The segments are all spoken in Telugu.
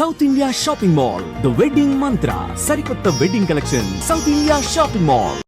South India shopping mall, the wedding మంత్ర, సరికొత్త wedding collection, south India shopping mall.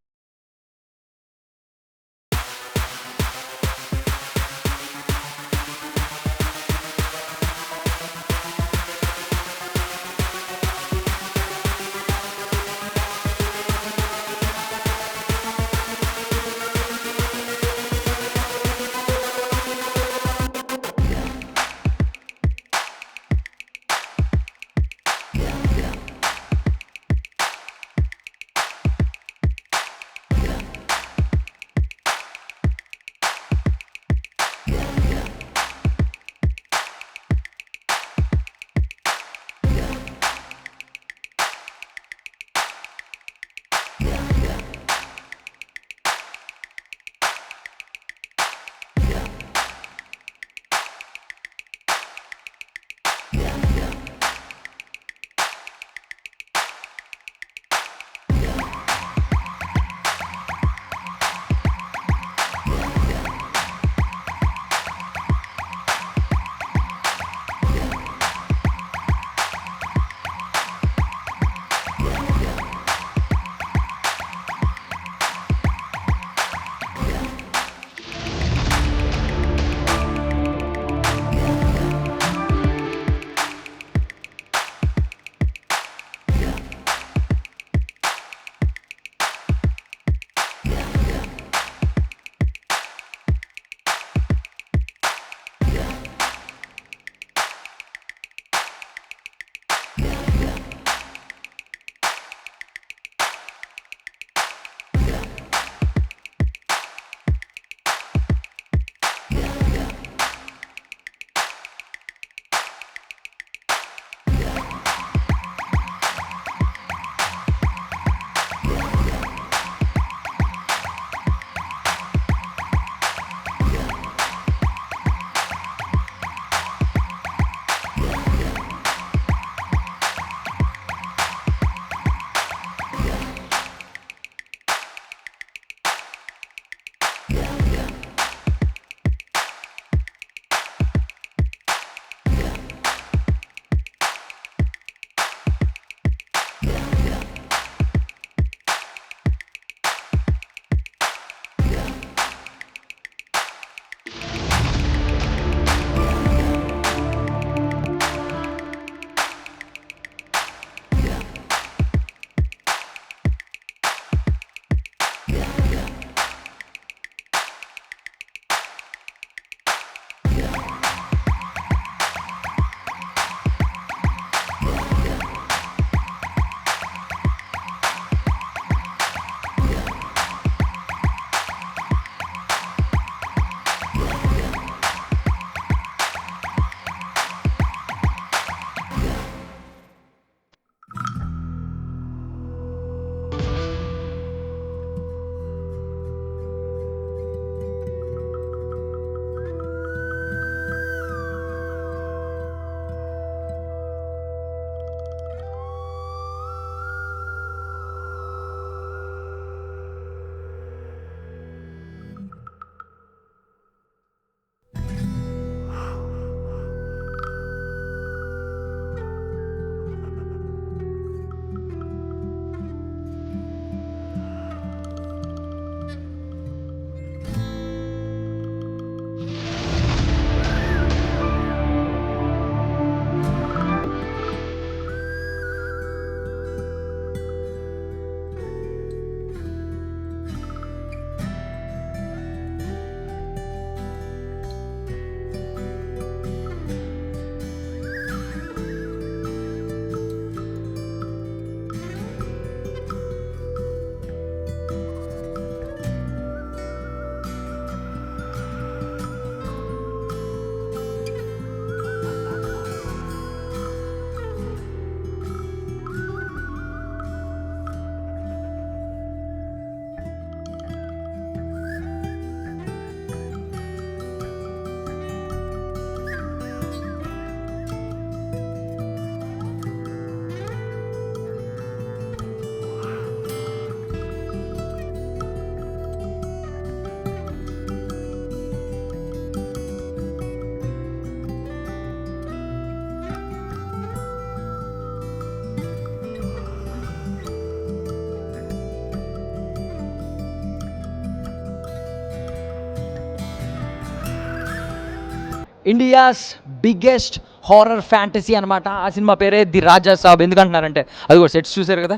India's biggest horror fantasy అనమాట. ఆ సినిమా పేరే ది రాజా సాబ్. ఎందుకంటున్నారంటే అది కూడా సెట్స్ చూసారు కదా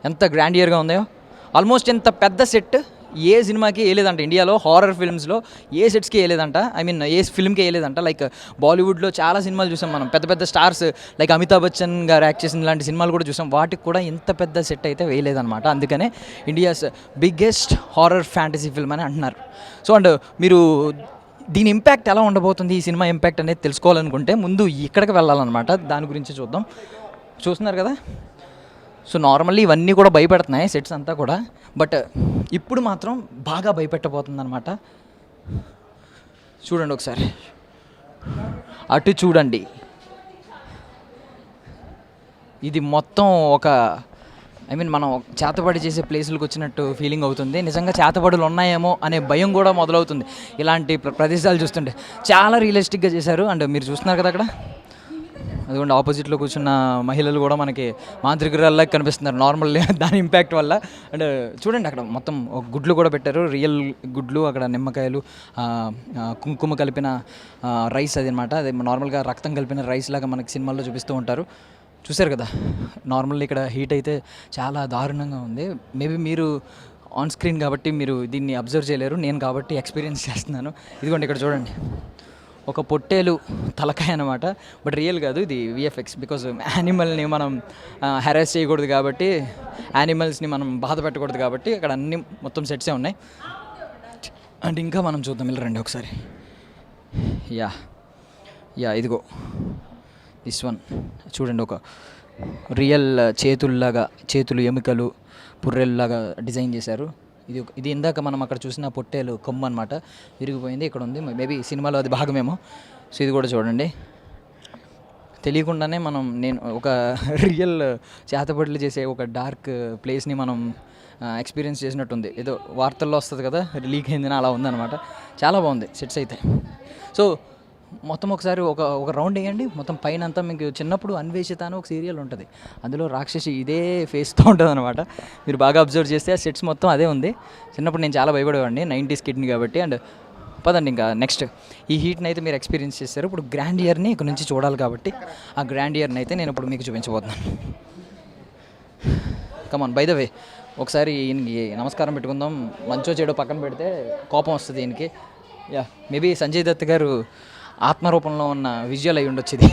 ఎంత గ్రాండియర్గా ఉందో. ఆల్మోస్ట్ ఎంత పెద్ద సెట్ ఏ సినిమాకి వేయలేదంట ఇండియాలో. హారర్ ఫిల్మ్స్లో ఏ సెట్స్కి వేయలేదంట, ఐ మీన్ ఏ ఫిల్మ్కి వేయలేదంట. లైక్ బాలీవుడ్లో చాలా సినిమాలు చూసాం మనం, పెద్ద పెద్ద స్టార్స్ లైక్ అమితాబ్ బచ్చన్ గారు యాక్ట్ చేసిన ఇలాంటి సినిమాలు కూడా చూసాం. వాటికి కూడా ఇంత పెద్ద సెట్ అయితే వేయలేదన్నమాట. అందుకనే India's biggest horror fantasy film అని అంటున్నారు. సో అండ్ మీరు దీని ఇంపాక్ట్ ఎలా ఉండబోతుంది, ఈ సినిమా ఇంపాక్ట్ అనేది తెలుసుకోవాలనుకుంటే ముందు ఇక్కడికి వెళ్ళాలన్నమాట. దాని గురించి చూద్దాం. చూస్తున్నారు కదా, సో నార్మల్లీ ఇవన్నీ కూడా భయపెడుతున్నాయి సెట్స్ అంతా కూడా, బట్ ఇప్పుడు మాత్రం బాగా భయపెట్టబోతుంది అనమాట. చూడండి ఒకసారి, అటు చూడండి. ఇది మొత్తం ఒక ఐ మీన్ మనం చేతబడి చేసే ప్లేసులకు వచ్చినట్టు ఫీలింగ్ అవుతుంది. నిజంగా చేతబడులు ఉన్నాయేమో అనే భయం కూడా మొదలవుతుంది ఇలాంటి ప్రదేశాలు చూస్తుంటే. చాలా రియలిస్టిక్గా చేశారు. అండ్ మీరు చూస్తున్నారు కదా అక్కడ, అదిగోండి ఆపోజిట్లో కూర్చున్న మహిళలు కూడా మనకి మాంత్రికురాల్లా కనిపిస్తున్నారు నార్మల్ దాని ఇంపాక్ట్ వల్ల. అండ్ చూడండి అక్కడ మొత్తం ఒక గుడ్లు కూడా పెట్టారు, రియల్ గుడ్లు. అక్కడ నిమ్మకాయలు, కుంకుమ కలిపిన రైస్ అది అనమాట. అది నార్మల్గా రక్తం కలిపిన రైస్ లాగా మనకి సినిమాల్లో చూపిస్తూ ఉంటారు. చూశారు కదా, నార్మల్ ఇక్కడ హీట్ అయితే చాలా దారుణంగా ఉంది. మేబీ మీరు ఆన్ స్క్రీన్ కాబట్టి మీరు దీన్ని అబ్జర్వ్ చేయలేరు, నేను కాబట్టి ఎక్స్పీరియన్స్ చేస్తున్నాను. ఇదిగోండి ఇక్కడ చూడండి, ఒక పొట్టేలు తలకాయ అనమాట. బట్ రియల్ కాదు, ఇది విఎఫ్ఎక్స్. బికాజ్ యానిమల్ని మనం హెరాస్ చేయకూడదు కాబట్టి, యానిమల్స్ని మనం బాధ పెట్టకూడదు కాబట్టి అక్కడ అన్ని మొత్తం సెట్సే ఉన్నాయి. అండ్ ఇంకా మనం చూద్దాం, వెళ్ళరండి ఒకసారి. యా ఇదిగో దిస్ వన్ చూడండి, ఒక రియల్ చేతులు ఎముకలు పుర్రెల్లాగా డిజైన్ చేశారు. ఇది ఇందాక మనం అక్కడ చూసిన పొట్టేలు కొమ్ము అనమాట, విరిగిపోయింది. ఇక్కడ ఉంది, మేబీ సినిమాలో అది భాగమేమో. సో ఇది కూడా చూడండి, తెలియకుండానే నేను ఒక రియల్ చేతబడులు చేసే ఒక డార్క్ ప్లేస్ని మనం ఎక్స్పీరియన్స్ చేసినట్టుంది. ఏదో వార్తల్లో వస్తుంది కదా లీక్ అయిందని, అలా ఉందన్నమాట. చాలా బాగుంది సెట్స్ అయితే. సో మొత్తం ఒకసారి ఒక రౌండ్ వేయండి మొత్తం పైన అంతా. మీకు చిన్నప్పుడు అన్వేషిత అని ఒక సీరియల్ ఉంటుంది, అందులో రాక్షసి ఇదే ఫేస్తో ఉంటుంది అనమాట. మీరు బాగా అబ్జర్వ్ చేస్తే ఆ సెట్స్ మొత్తం అదే ఉంది. చిన్నప్పుడు నేను చాలా భయపడేవాడిని, 90s కిడ్ని కాబట్టి. అండ్ పదండి ఇంకా నెక్స్ట్, ఈ హీట్ని అయితే మీరు ఎక్స్పీరియన్స్ చేస్తారు. ఇప్పుడు గ్రాండియర్ని ఇక్కడ నుంచి చూడాలి కాబట్టి ఆ గ్రాండియర్ని అయితే నేను ఇప్పుడు మీకు చూపించబోతున్నాను. కమాన్, బై ద వే ఒకసారి ఈయనకి నమస్కారం పెట్టుకుందాం. మంచో చెడో పక్కన పెడితే కోపం వస్తుంది ఈయనకి. మేబీ సంజయ్ దత్ గారు ఆత్మరూపంలో ఉన్న విజువల్ అయి ఉండొచ్చు ఇది.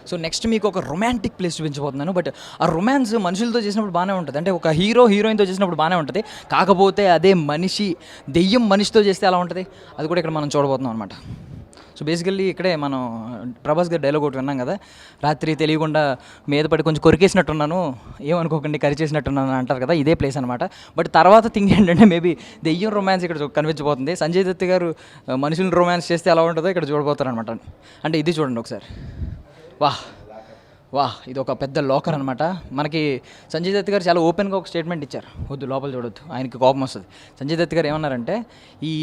సో నెక్స్ట్ మీకు ఒక రొమాంటిక్ ప్లేస్ చూపించబోతున్నాను. బట్ ఆ రొమాన్స్ మనుషులతో చేసినప్పుడు బాగానే ఉంటుంది, అంటే ఒక హీరోయిన్తో చేసినప్పుడు బాగానే ఉంటుంది. కాకపోతే అదే దెయ్యం మనిషితో చేస్తే ఎలా ఉంటుంది, అది కూడా ఇక్కడ మనం చూడబోతున్నాం అనమాట. సో బేసికల్లీ ఇక్కడే మనం ప్రభాస్ గారి డైలాగ్ ఒకటి విన్నాం కదా, రాత్రి తెలియకుండా మీద పడి కొంచెం కొరికేసినట్టున్నాను, ఏమనుకోకండి కరిచేసినట్టున్నాను అంటారు కదా, ఇదే ప్లేస్ అనమాట. బట్ తర్వాత థింగ్ ఏంటంటే మేబీ దెయ్యం రొమాన్స్ ఇక్కడ కనిపించబోతుంది. సంజయ్ దత్ గారు మనుషులను రొమాన్స్ చేస్తే ఎలా ఉంటుందో ఇక్కడ చూడబోతారు అనమాట. అంటే ఇది చూడండి ఒకసారి. వాహ్ ఇది ఒక పెద్ద లాకర్ అనమాట. మనకి సంజయ్ దత్ గారు చాలా ఓపెన్గా ఒక స్టేట్మెంట్ ఇచ్చారు, వద్దు లోపల చూడొద్దు, ఆయనకి కోపం వస్తుంది. సంజయ్ దత్ గారు ఏమన్నారంటే, ఈ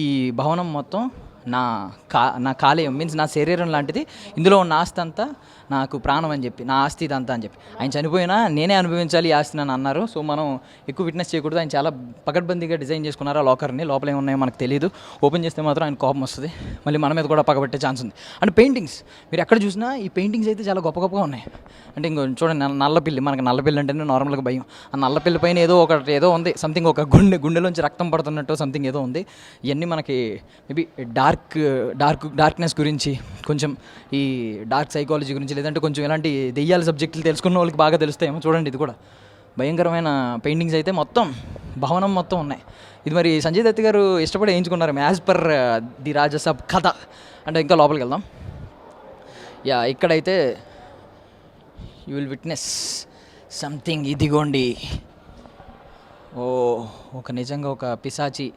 భవనం మొత్తం నా కాలేయం మీన్స్ నా శరీరం లాంటిది, ఇందులో ఉన్న ఆస్తి అంతా నాకు ప్రాణం అని చెప్పి, నా ఆస్తి ఇదంతా అని చెప్పి, ఆయన చనిపోయినా నేనే అనుభవించాలి ఈ ఆస్తిని అని అన్నారు. సో మనం ఎక్కువ విట్నెస్ చేయకూడదు. ఆయన చాలా పకడ్బందీగా డిజైన్ చేసుకున్నారు ఆ లాకర్ని. లోపల ఏమున్నాయో మనకు తెలియదు, ఓపెన్ చేస్తే మాత్రం ఆయన కోపం వస్తుంది, మళ్ళీ మన మీద కూడా పగబట్టే ఛాన్స్ ఉంది. అండ్ పెయింటింగ్స్ మీరు ఎక్కడ చూసినా ఈ పెయింటింగ్స్ అయితే చాలా గొప్పగా ఉన్నాయి. అంటే ఇంకో చూడండి, నల్లపిల్లి, మనకి నల్లపిల్లి అంటేనే నార్మల్గా భయం. ఆ నల్లపిల్లి పైన ఏదో ఉంది సంథింగ్, ఒక గుండెలోంచి రక్తం పడుతున్నట్టు సంథింగ్ ఏదో ఉంది. ఇవన్నీ మనకి మేబీ డార్క్నెస్ గురించి, కొంచెం ఈ డార్క్ సైకాలజీ గురించి, లేదంటే కొంచెం ఇలాంటి దెయ్యాల సబ్జెక్టులు తెలుసుకున్న వాళ్ళకి బాగా తెలుస్తాయేమో. చూడండి ఇది కూడా భయంకరమైన పెయింటింగ్స్ అయితే మొత్తం భవనం మొత్తం ఉన్నాయి. ఇది మరి సంజయ్ దత్ గారు ఇష్టపడి వేయించుకున్నారు యాజ్ పర్ ది రాజా సాబ్ కథ. అంటే ఇంకా లోపలికి వెళ్దాం. ఇక్కడైతే యూ విల్ విట్నెస్ సంథింగ్. ఇదిగోండి, నిజంగా ఒక పిశాచి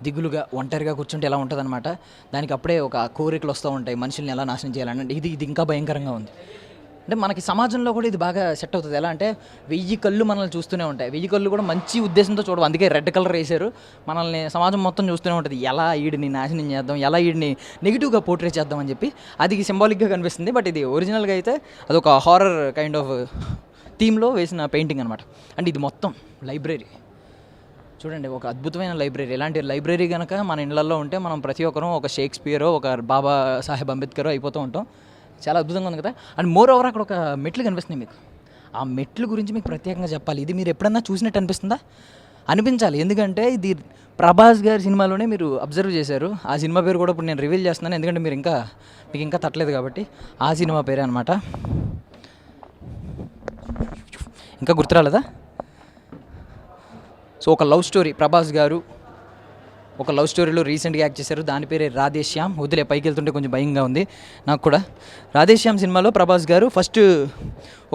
దిగులుగా ఒంటరిగా కూర్చుంటే ఎలా ఉంటుంది అనమాట. దానికి అప్పుడే ఒక కోరికలు వస్తూ ఉంటాయి, మనుషుల్ని ఎలా నాశనం చేయాలంటే. ఇది ఇంకా భయంకరంగా ఉంది. అంటే మనకి సమాజంలో కూడా ఇది బాగా సెట్ అవుతుంది. ఎలా అంటే 1000 కళ్ళు మనల్ని చూస్తూనే ఉంటాయి. 1000 కళ్ళు కూడా మంచి ఉద్దేశంతో చూడవు, అందుకే రెడ్ కలర్ వేశారు. మనల్ని సమాజం మొత్తం చూస్తూనే ఉంటుంది, ఎలా వీడిని నాశనం చేద్దాం, ఎలా వీడిని నెగిటివ్గా పోర్ట్రే చేద్దాం అని చెప్పి. అది సింబాలిక్గా కనిపిస్తుంది. బట్ ఇది ఒరిజినల్గా అయితే అదొక హారర్ కైండ్ ఆఫ్ థీమ్లో వేసిన పెయింటింగ్ అనమాట. అంటే ఇది మొత్తం లైబ్రరీ. చూడండి ఒక అద్భుతమైన లైబ్రరీ. ఇలాంటి లైబ్రరీ కనుక మన ఇళ్ళల్లో ఉంటే మనం ప్రతి ఒక్కరం ఒక షేక్స్పియరో ఒక బాబా సాహెబ్ అంబేద్కరో అయిపోతూ ఉంటాం. చాలా అద్భుతంగా ఉంది కదా. అండ్ మోర్ ఓవర్ అక్కడ ఒక మెట్లు కనిపిస్తున్నాయి మీకు. ఆ మెట్లు గురించి మీకు ప్రత్యేకంగా చెప్పాలి. ఇది మీరు ఎప్పుడన్నా చూసినట్టు అనిపిస్తుందా? అనిపించాలి. ఎందుకంటే ఇది ప్రభాస్ గారి సినిమాలోనే మీరు అబ్జర్వ్ చేశారు. ఆ సినిమా పేరు కూడా ఇప్పుడు నేను రివీల్ చేస్తున్నాను, ఎందుకంటే మీకు ఇంకా తట్టలేదు కాబట్టి. ఆ సినిమా పేరే అనమాట. ఇంకా గుర్తురాలేదా? సో ఒక లవ్ స్టోరీ, ప్రభాస్ గారు ఒక లవ్ స్టోరీలో రీసెంట్గా యాక్ట్ చేశారు. దాని పేరే రాధేశ్యామ్. వదిలే, పైకి వెళ్తుంటే కొంచెం భయంగా ఉంది నాకు కూడా. రాధేశ్యామ్ సినిమాలో ప్రభాస్ గారు ఫస్ట్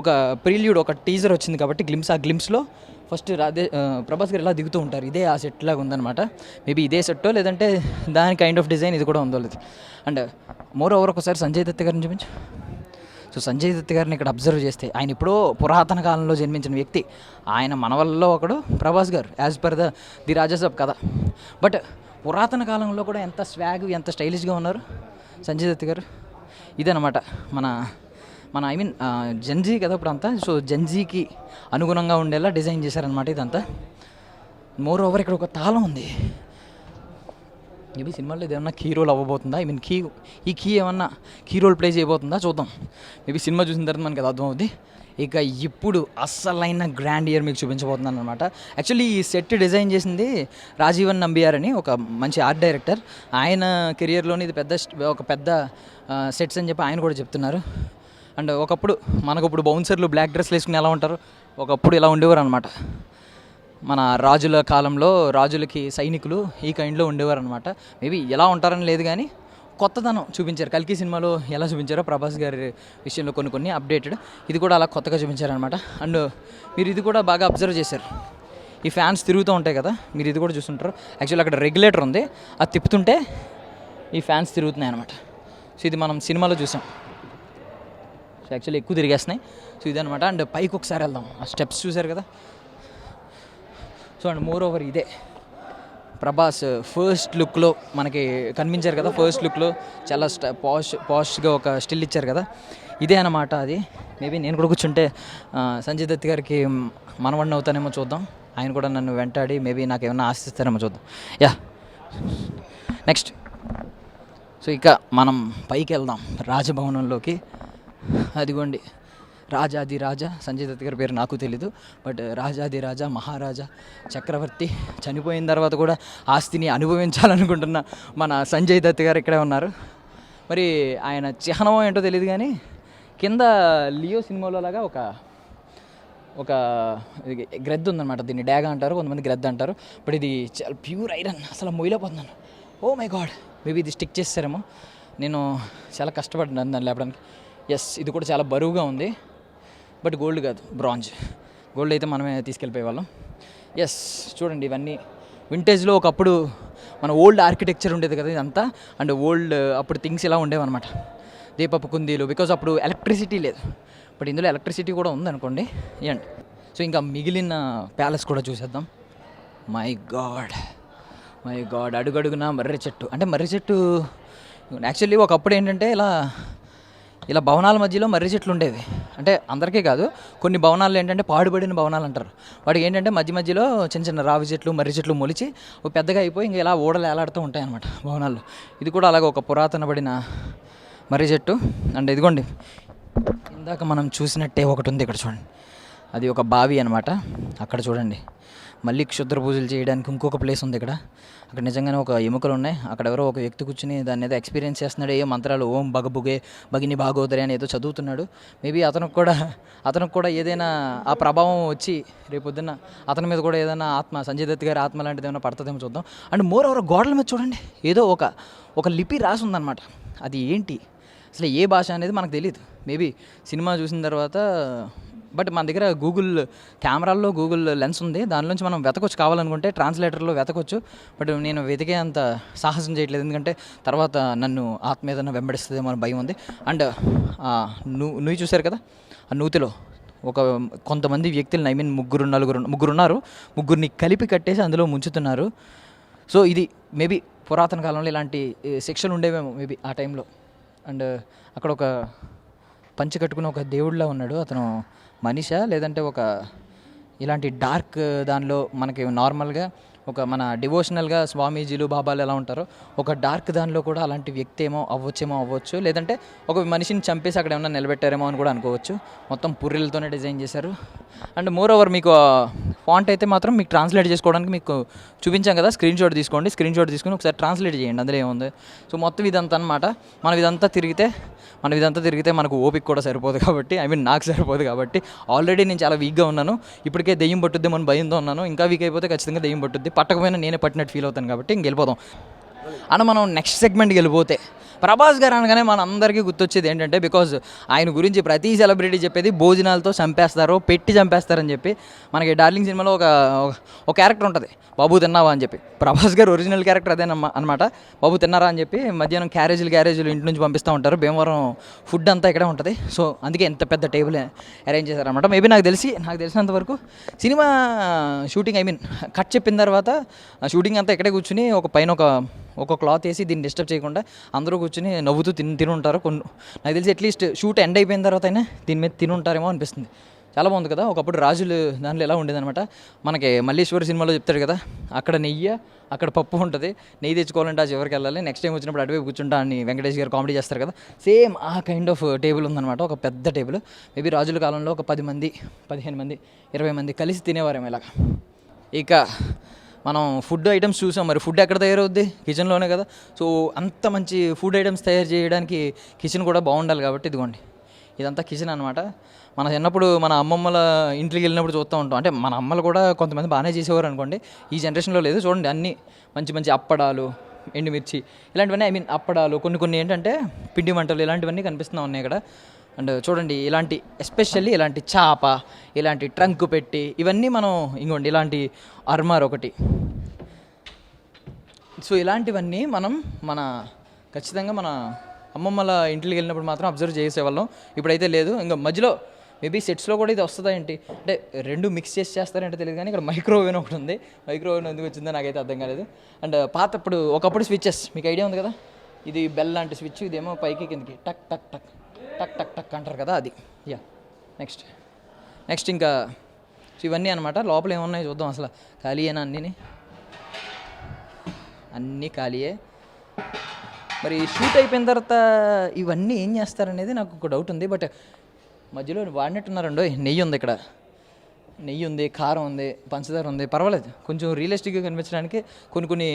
ఒక ప్రీల్యూడ్, ఒక టీజర్ వచ్చింది కాబట్టి ఆ గ్లిమ్స్లో ఫస్ట్ ప్రభాస్ గారు ఇలా దిగుతూ ఉంటారు. ఇదే ఆ సెట్ లాగా ఉందన్నమాట. మేబీ ఇదే సెట్టో లేదంటే దాని కైండ్ ఆఫ్ డిజైన్ ఇది కూడా ఉందో లేదు. అండ్ మోర్ ఓవర్ ఒకసారి సంజయ్ దత్ గారిని చూపించు. సో సంజయ్ దత్ గారిని ఇక్కడ అబ్జర్వ్ చేస్తే ఆయన ఎప్పుడో పురాతన కాలంలో జన్మించిన వ్యక్తి. ఆయన మనవల్లో ఒకడు ప్రభాస్ గారు, యాజ్ పర్ ది రాజాసాబ్ కథ. బట్ పురాతన కాలంలో కూడా ఎంత స్వాగ్, ఎంత స్టైలిష్గా ఉన్నారు సంజయ్ దత్ గారు. ఇదనమాట మన ఐ మీన్ జెన్జీ కదా ఇప్పుడు అంతా. సో జెన్జీకి అనుగుణంగా ఉండేలా డిజైన్ చేశారనమాట ఇదంతా. మోర్ ఓవర్ ఇక్కడ ఒక తాళం ఉంది. మేబీ సినిమాలో ఇది ఏమన్నా కీ రోల్ అవ్వబోతుందా? ఐ మీన్ ఈ కీ ఏమన్నా కీ రోల్ ప్లే చేయబోతుందా చూద్దాం. మేబీ సినిమా చూసిన తర్వాత మనకి అది అర్థమవుద్ది. ఇక ఇప్పుడు అస్సలైన గ్రాండ్ ఇయర్ మీకు చూపించబోతున్నాను అనమాట. యాక్చువల్లీ ఈ సెట్ డిజైన్ చేసింది రాజీవన్ నంబియార్ అని ఒక మంచి ఆర్ట్ డైరెక్టర్. ఆయన కెరియర్లోని ఇది ఒక పెద్ద సెట్స్ అని చెప్పి ఆయన కూడా చెప్తున్నారు. అండ్ ఒకప్పుడు మనకు ఇప్పుడు బౌన్సర్లు బ్లాక్ డ్రెస్లు వేసుకుని ఎలా ఉంటారు, ఒకప్పుడు ఇలా ఉండేవారు అనమాట. మన రాజుల కాలంలో రాజులకి సైనికులు ఈ కైండ్లో ఉండేవారు అనమాట. మేబీ ఎలా ఉంటారని లేదు కానీ కొత్తదనం చూపించారు. కల్కి సినిమాలో ఎలా చూపించారో ప్రభాస్ గారి విషయంలో కొన్ని అప్డేటెడ్, ఇది కూడా అలా కొత్తగా చూపించారనమాట. అండ్ మీరు ఇది కూడా బాగా అబ్జర్వ్ చేశారు. ఈ ఫ్యాన్స్ తిరుగుతూ ఉంటాయి కదా, మీరు ఇది కూడా చూస్తుంటారు. యాక్చువల్లీ అక్కడ రెగ్యులేటర్ ఉంది, అది తిప్పుతుంటే ఈ ఫ్యాన్స్ తిరుగుతున్నాయి అనమాట. సో ఇది మనం సినిమాలో చూసాం. సో యాక్చువల్లీ ఎక్కువ తిరిగేస్తున్నాయి. సో ఇదనమాట. అండ్ పైకి ఒకసారి వెళ్దాం. ఆ స్టెప్స్ చూసారు కదా. సో అండ్ మోర్ ఓవర్ ఇదే ప్రభాస్ ఫస్ట్ లుక్లో మనకి కనిపించారు కదా. ఫస్ట్ లుక్లో చాలా పాష్గా ఒక స్టిల్ ఇచ్చారు కదా, ఇదే అన్నమాట అది. మేబీ నేను కూడా కూర్చుంటే సంజయ్ దత్ గారికి మనవడిని అవుతానేమో చూద్దాం. ఆయన కూడా నన్ను వెంటాడి మేబీ నాకు ఏమైనా ఆశిస్తారేమో చూద్దాం. Yeah, next. సో ఇక మనం పైకి వెళ్దాం రాజభవనంలోకి. అదిగోండి రాజాది రాజా. సంజయ్ దత్ గారి పేరు నాకు తెలీదు, బట్ రాజాది రాజా, మహారాజా, చక్రవర్తి, చనిపోయిన తర్వాత కూడా ఆస్తిని అనుభవించాలనుకుంటున్న మన సంజయ్ దత్ గారు ఇక్కడే ఉన్నారు. మరి ఆయన చిహ్నం ఏంటో తెలియదు కానీ కింద లియో సినిమాలో లాగా ఒక గ్రెద్ద ఉందన్నమాట. దీన్ని డ్యాగ్ అంటారు, కొంతమంది గ్రెద్ద అంటారు. బట్ ఇది చాలా ప్యూర్ ఐరన్, అసలు మొయ్యలేకపోతున్నాను. ఓ మై గాడ్, మేబీ ఇది స్టిక్ చేస్తారేమో. నేను చాలా కష్టపడ్డాను దాన్ని లేపడానికి. ఎస్, ఇది కూడా చాలా బరువుగా ఉంది. బట్ గోల్డ్ కాదు, బ్రాంజ్. గోల్డ్ అయితే మనమే తీసుకెళ్ళిపోయేవాళ్ళం. ఎస్, చూడండి ఇవన్నీ వింటేజ్లో ఒకప్పుడు మన ఓల్డ్ ఆర్కిటెక్చర్ ఉండేది కదా ఇదంతా. అండ్ ఓల్డ్ అప్పుడు థింగ్స్ ఇలా ఉండేవన్నమాట. దీపపు కుందీలు, బికాజ్ అప్పుడు ఎలక్ట్రిసిటీ లేదు. బట్ ఇందులో ఎలక్ట్రిసిటీ కూడా ఉందనుకోండి. అండ్ సో ఇంకా మిగిలిన ప్యాలెస్ కూడా చూసేద్దాం. మై గాడ్ అడుగడుగున మర్రి చెట్టు. అంటే మర్రి చెట్టు యాక్చువల్లీ ఒకప్పుడు ఏంటంటే ఇలా భవనాల మధ్యలో మర్రి చెట్లు ఉండేవి. అంటే అందరికీ కాదు, కొన్ని భవనాలు ఏంటంటే పాడుబడిన భవనాలు అంటారు. వాటికి ఏంటంటే మధ్యలో చిన్న చిన్న రావి చెట్లు, మర్రి చెట్లు మొలిచి పెద్దగా అయిపోయి ఇంకా ఇలా ఓడలు ఏలాడుతూ ఉంటాయి అన్నమాట భవనాల్లో. ఇది కూడా అలాగే ఒక పురాతనబడిన మర్రి చెట్టు. అండ్ ఇదిగోండి ఇందాక మనం చూసినట్టే ఒకటి ఉంది ఇక్కడ చూడండి. అది ఒక బావి అనమాట. అక్కడ చూడండి మళ్ళీ క్షుద్ర పూజలు చేయడానికి ఇంకొక ప్లేస్ ఉంది ఇక్కడ. అక్కడ నిజంగానే ఒక ఎముకలు ఉన్నాయి. అక్కడ ఎవరో ఒక వ్యక్తి కూర్చుని దాన్ని ఏదో ఎక్స్పీరియన్స్ చేస్తున్నాడు. ఏ మంత్రాలు, ఓం బగబుగే భగిని భాగోదరి అని ఏదో చదువుతున్నాడు. మేబీ అతనికి కూడా ఏదైనా ఆ ప్రభావం వచ్చి రేపొద్దున్న అతని మీద కూడా ఏదైనా ఆత్మ, సంజయ్ దత్ గారి ఆత్మ లాంటిది ఏమైనా పడుతుందేమో చూద్దాం. అండ్ మోర్ ఓవర్ గోడల మీద చూడండి ఏదో ఒక లిపి రాసి ఉందన్నమాట. అది ఏంటి అసలు ఏ భాష అనేది మనకు తెలియదు. మేబీ సినిమా చూసిన తర్వాత. బట్ మన దగ్గర కెమెరాల్లో గూగుల్ లెన్స్ ఉంది, దానిలోంచి మనం వెతకొచ్చు, కావాలనుకుంటే ట్రాన్స్లేటర్లో వెతకొచ్చు. బట్ నేను వెతికే అంత సాహసం చేయట్లేదు, ఎందుకంటే తర్వాత నన్ను ఆత్మ ఏదైనా వెంబడిస్తుందేమో అని భయం ఉంది. అండ్ నువ్వు చూశారు కదా, ఆ నూతిలో కొంతమంది వ్యక్తులను, ఐ మీన్ ముగ్గురున్నారు, ముగ్గురిని కలిపి కట్టేసి అందులో ముంచుతున్నారు. సో ఇది మేబీ పురాతన కాలంలో ఇలాంటి శిక్షలు ఉండేవేమో మేబీ ఆ టైంలో. అండ్ అక్కడ ఒక పంచి కట్టుకుని ఒక దేవుడిలా ఉన్నాడు. అతను మనిషా లేదంటే ఇలాంటి డార్క్ దానిలో మనకి నార్మల్గా ఒక మన డివోషనల్గా స్వామీజీలు బాబాలు ఎలా ఉంటారో ఒక డార్క్ దానిలో కూడా అలాంటి వ్యక్తి ఏమో అవ్వచ్చు, లేదంటే ఒక మనిషిని చంపేసి అక్కడ ఏమన్నా నిలబెట్టారేమో అని కూడా అనుకోవచ్చు. మొత్తం పుర్రెలతోనే డిజైన్ చేశారు. అండ్ మోర్ ఓవర్ మీకు ఫాంట్ అయితే మాత్రం మీకు ట్రాన్స్లేట్ చేసుకోవడానికి మీకు చూపించాం కదా, స్క్రీన్ షాట్ తీసుకుని ఒకసారి ట్రాన్స్లేట్ చేయండి, అందులో ఏముంది. సో మొత్తం ఇదంతా అనమాట. మనం ఇదంతా తిరిగితే మనకు ఓపిక కూడా సరిపోదు కాబట్టి, నాకు సరిపోదు కాబట్టి, ఆల్రెడీ నేను చాలా వీక్గా ఉన్నాను. ఇప్పటికే దెయ్యం పట్టుద్దేమో అని భయంతో ఉన్నాను. ఇంకా వీక్ అయిపోతే ఖచ్చితంగా దెయ్యం పట్టుద్ది. పట్టకపోయినా నేనే పట్టినట్టు ఫీల్ అవుతాను కాబట్టి వెళ్ళిపోదాం. అన్న మనం నెక్స్ట్ సెగ్మెంట్కి వెళ్ళిపోతే ప్రభాస్ గారు అనగానే మన అందరికీ గుర్తొచ్చేది ఏంటంటే, బికాజ్ ఆయన గురించి ప్రతి సెలబ్రిటీ చెప్పేది భోజనాలతో పెట్టి చంపేస్తారని చెప్పి. మనకి డార్లింగ్ సినిమాలో ఒక క్యారెక్టర్ ఉంటుంది, బాబు తిన్నావా అని చెప్పి. ప్రభాస్ గారు ఒరిజినల్ క్యారెక్టర్ అదే అనమాట. బాబు తిన్నారా అని చెప్పి మధ్యాహ్నం క్యారేజీలు ఇంటి నుంచి పంపిస్తూ ఉంటారు. భీమవరం ఫుడ్ అంతా ఇక్కడే ఉంటుంది. సో అందుకే ఎంత పెద్ద టేబుల్ అరేంజ్ చేశారనమాట. మేబీ నాకు తెలిసినంత వరకు సినిమా షూటింగ్ కట్ చెప్పిన తర్వాత షూటింగ్ అంతా ఇక్కడే కూర్చుని పైన ఒక క్లాత్ వేసి దీన్ని డిస్టర్బ్ చేయకుండా అందరూ కూర్చొని నవ్వుతూ తినుంటారు. నాకు తెలిసి అట్లీస్ట్ షూట్ ఎండ్ అయిపోయిన తర్వాత అయినా దీని మీద తినుంటారేమో అనిపిస్తుంది. చాలా బాగుంది కదా. ఒకప్పుడు రాజులు దాంట్లో ఎలా ఉండేదన్నమాట. మనకి మల్లీశ్వరి సినిమాలో చెప్తాడు కదా, అక్కడ నెయ్యి అక్కడ పప్పు ఉంటుంది, నెయ్యి తెచ్చుకోవాలంటే ఆ చివరికి వెళ్ళాలి, నెక్స్ట్ టైం వచ్చినప్పుడు అటువైపు కూర్చుంటా అని వెంకటేష్ గారు కామెడీ చేస్తారు కదా, సేమ్ ఆ కైండ్ ఆఫ్ టేబుల్ ఉందన్నమాట. ఒక పెద్ద టేబుల్. మేబీ రాజుల కాలంలో ఒక 10 మంది 15 మంది 20 మంది కలిసి తినేవారేమో ఇలాగా. ఇక మనం ఫుడ్ ఐటమ్స్ చూసాం, మరి ఫుడ్ ఎక్కడ తయారవుద్ది? కిచెన్లోనే కదా. సో అంత మంచి ఫుడ్ ఐటమ్స్ తయారు చేయడానికి కిచెన్ కూడా బాగుండాలి కాబట్టి ఇదిగోండి ఇదంతా కిచెన్ అనమాట. మన చిన్నప్పుడు మన అమ్మమ్మల ఇంట్లోకి వెళ్ళినప్పుడు చూస్తూ ఉంటాం. అంటే మన అమ్మలు కూడా కొంతమంది బాగానే చేసేవారు అనుకోండి, ఈ జనరేషన్లో లేదు. చూడండి అన్నీ మంచి అప్పడాలు, ఎండుమిర్చి ఇలాంటివన్నీ అప్పడాలు, కొన్ని ఏంటంటే పిండి వంటలు ఇలాంటివన్నీ కనిపిస్తూ ఉన్నాయి ఇక్కడ. అండ్ చూడండి ఇలాంటి ఎస్పెషల్లీ ఇలాంటి చాప, ఇలాంటి ట్రంక్ పెట్టి ఇవన్నీ మనం ఇంకోండి ఇలాంటి అర్మార్ ఒకటి. సో ఇలాంటివన్నీ మనం ఖచ్చితంగా మన అమ్మమ్మల ఇంటికి వెళ్ళినప్పుడు మాత్రం అబ్జర్వ్ చేసేవాళ్ళం. ఇప్పుడైతే లేదు. ఇంకా మధ్యలో మేబీ సెట్స్లో కూడా ఇది వస్తుందా ఏంటి అంటే రెండు మిక్స్ చేస్తారంటే తెలియదు, కానీ ఇక్కడ మైక్రోవేవ్ ఒకటి ఉంది. మైక్రోవేవ్ ఎందుకు వచ్చిందో నాకైతే అర్థం కాలేదు. అండ్ ఒకప్పుడు స్విచ్చెస్ మీకు ఐడియా ఉంది కదా, ఇది బెల్ లాంటి స్విచ్, ఇదేమో పైకి కిందకి టక్ టక్ టక్ టక్ టక్ టక్ అంటారు కదా, అది. యా నెక్స్ట్ ఇంకా ఇవన్నీ అనమాట. లోపల ఏమున్నాయి చూద్దాం. అసలు ఖాళీయేనా? అన్నీ ఖాళీయే. మరి షూట్ అయిపోయిన తర్వాత ఇవన్నీ ఏం చేస్తారనేది నాకు ఒక డౌట్ ఉంది. బట్ మధ్యలో వాడినట్టున్నారండో. నెయ్యి ఉంది ఇక్కడ, నెయ్యి ఉంది, కారం ఉంది, పంచదార ఉంది, పర్వాలేదు. కొంచెం రియలిస్టిక్గా కనిపించడానికి కొన్ని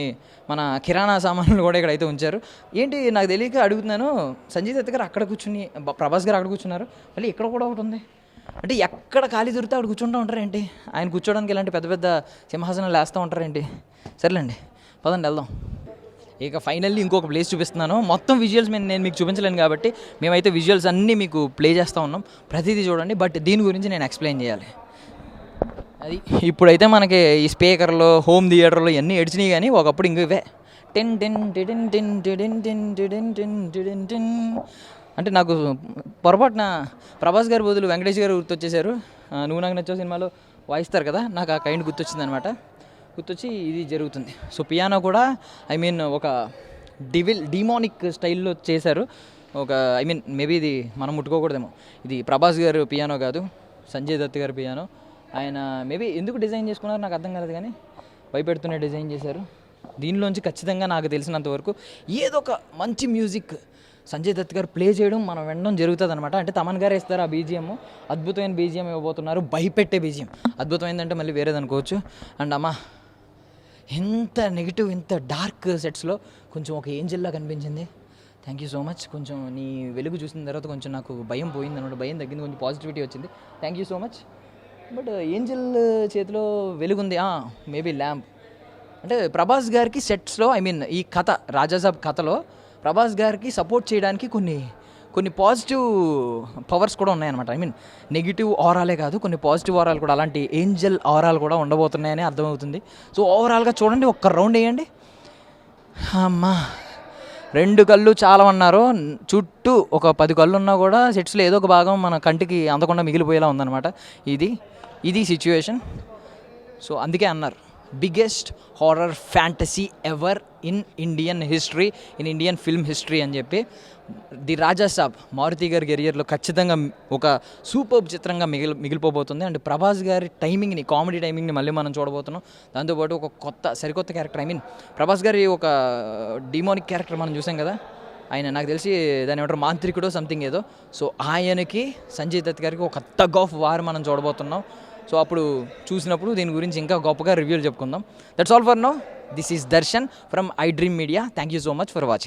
మన కిరాణా సామాన్లు కూడా ఇక్కడ అయితే ఉంచారు. ఏంటి నాకు తెలియక అడుగుతున్నాను, సంజయ్ దత్ గారు అక్కడ కూర్చుని, ప్రభాస్ గారు అక్కడ కూర్చున్నారు, మళ్ళీ ఇక్కడ కూడా ఒకటి ఉంది. అంటే ఎక్కడ ఖాళీ దొరికితే అక్కడ కూర్చుంటూ ఉంటారేంటి? ఆయన కూర్చోడానికి ఇలాంటి పెద్ద సింహాసనాలు వేస్తూ ఉంటారేంటి? సర్లేండి పదండి వెళ్దాం. ఇక ఫైనల్లీ ఇంకొక ప్లేస్ చూపిస్తున్నాను. మొత్తం విజువల్స్ నేను మీకు చూపించలేను కాబట్టి మేమైతే విజువల్స్ అన్నీ మీకు ప్లే చేస్తూ ఉన్నాం. ప్రతిదీ చూడండి. బట్ దీని గురించి నేను ఎక్స్ప్లెయిన్ చేయాలి. అది ఇప్పుడైతే మనకి ఈ స్పీకర్లో, హోమ్ థియేటర్లో ఇవన్నీ ఏడ్చినాయి, కానీ ఒకప్పుడు ఇంక ఇవే ten ten ten ten ten ten ten ten ten అంటే నాకు పొరపాటున ప్రభాస్ గారు బదులు వెంకటేష్ గారు గుర్తొచ్చేశారు. నువ్వు నాకు నచ్చో సినిమాలో వాయిస్తారు కదా, నాకు ఆ కైండ్ గుర్తొచ్చిందనమాట. గుర్తొచ్చి ఇది జరుగుతుంది. సో పియానో కూడా ఒక డిమానిక్ స్టైల్లో చేశారు. మేబీ ఇది మనం ముట్టుకోకూడదేమో. ఇది ప్రభాస్ గారు పియానో కాదు, సంజయ్ దత్ గారు పియానో. ఆయన మేబీ ఎందుకు డిజైన్ చేసుకున్నారో నాకు అర్థం కాలేదు, కానీ భయపెడుతూనే డిజైన్ చేశారు. దీనిలోంచి ఖచ్చితంగా నాకు తెలిసినంత వరకు ఏదో ఒక మంచి మ్యూజిక్ సంజయ్ దత్ గారు ప్లే చేయడం మనం వినడం జరుగుతుంది అనమాట. అంటే తమన్ గారే ఇస్తారు ఆ బీజిఎం. అద్భుతమైన బీజిఎం ఇవ్వబోతున్నారు, భయపెట్టే బీజిఎం. అద్భుతమైందంటే మళ్ళీ వేరేది అనుకోవచ్చు. అండ్ ఎంత నెగిటివ్, ఇంత డార్క్ సెట్స్లో కొంచెం ఒక ఏంజెల్లా కనిపించింది. Thank you so much. కొంచెం నీ వెలుగు చూసిన తర్వాత కొంచెం నాకు భయం పోయింది అనమాట. భయం తగ్గింది, కొంచెం పాజిటివిటీ వచ్చింది. Thank you so much. But Angel చేతిలో వెలుగుంది. Maybe lamp. అంటే ప్రభాస్ గారికి సెట్స్లో ఈ కథ, రాజాసాబ్ కథలో ప్రభాస్ గారికి సపోర్ట్ చేయడానికి కొన్ని పాజిటివ్ పవర్స్ కూడా ఉన్నాయన్నమాట. నెగిటివ్ ఆరాలే కాదు, కొన్ని పాజిటివ్ ఆరాలు కూడా, అలాంటి ఏంజల్ ఆరాలు కూడా ఉండబోతున్నాయని అర్థమవుతుంది. సో ఓవరాల్గా చూడండి, ఒక్క రౌండ్ వేయండి. అమ్మా 2 కళ్ళు చాలా అన్నారు. చుట్టూ ఒక 10 కళ్ళు ఉన్నా కూడా సెట్స్లో ఏదో ఒక భాగం మన కంటికి అందకుండా మిగిలిపోయేలా ఉందన్నమాట. ఇది సిచ్యువేషన్. సో అందుకే అన్నారు biggest horror fantasy ever in Indian history, in Indian film history అని చెప్పి. ది రాజా సాబ్ మారుతి గారి కెరియర్లో ఖచ్చితంగా ఒక సూపర్ చిత్రంగా మిగిలిపోబోతుంది. అండ్ ప్రభాస్ గారి టైమింగ్ని, కామెడీ టైమింగ్ని మళ్ళీ మనం చూడబోతున్నాం. దాంతోపాటు ఒక సరికొత్త క్యారెక్టర్, ప్రభాస్ గారి ఒక డిమోనిక్ క్యారెక్టర్ మనం చూసాం కదా, ఆయన నాకు తెలిసి దాని ఏమంటారు మాంత్రికుడో సంథింగ్ ఏదో. సో ఆయనకి సంజయ్ దత్ గారికి ఒక టగ్ ఆఫ్ వార్ మనం చూడబోతున్నాం. సో అప్పుడు చూసినప్పుడు దీని గురించి ఇంకా గొప్పగా రివ్యూలు చెప్పుకుందాం. That's all for now. This is Darshan from I dream media. Thank you so much for watching.